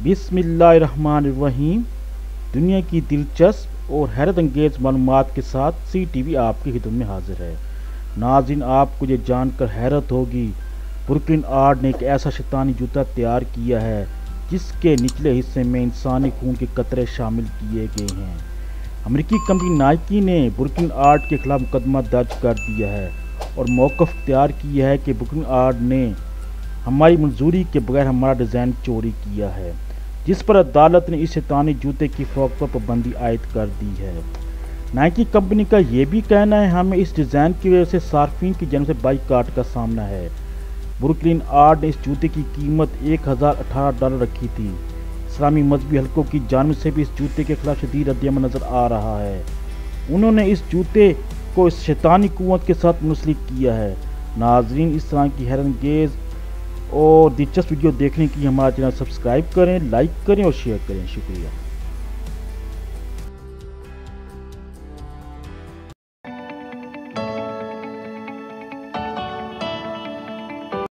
بسم اللہ الرحمن الرحیم۔ دنیا کی دلچسپ اور حیرت انگیز معلومات کے ساتھ سی ٹی وی آپ کی خدمت میں حاضر ہے۔ ناظرین، آپ کو یہ جان کر حیرت ہوگی، بروکلن آرٹ نے ایک ایسا شیطانی جوتا تیار کیا ہے جس کے نچلے حصے میں انسانی خون کے قطرے شامل کیے گئے ہیں۔ امریکی کمپنی نائکی نے بروکلن آرٹ کے خلاف مقدمہ درج کر دیا ہے اور موقف اختیار کیا ہے کہ بروکلن آرٹ نے ہماری منظوری کے بغیر ہمارا ڈیزائن چوری کیا ہے، جس پر عدالت نے اس شیطانی جوتے کی فروخت پر پابندی عائد کر دی ہے۔ نائکی کمپنی کا یہ بھی کہنا ہے ہمیں اس ڈیزائن کی وجہ سے صارفین کی جانب سے بائیکاٹ کا سامنا ہے۔ بروکلن آرٹ نے اس جوتے کی قیمت $1018 رکھی تھی۔ اسلامی مذہبی حلقوں کی جانب سے بھی اس جوتے کے خلاف شدید ردعمل نظر آ رہا ہے۔ انہوں نے اس جوتے کو اس شیطانی قوت کے ساتھ منسلک کیا ہے۔ ناظرین، اس طرح کی حیرت انگیز اور دلچسپ ویڈیو دیکھنے کے لیے ہمارا چینل سبسکرائب کریں، لائک کریں اور شیئر کریں۔ شکریہ۔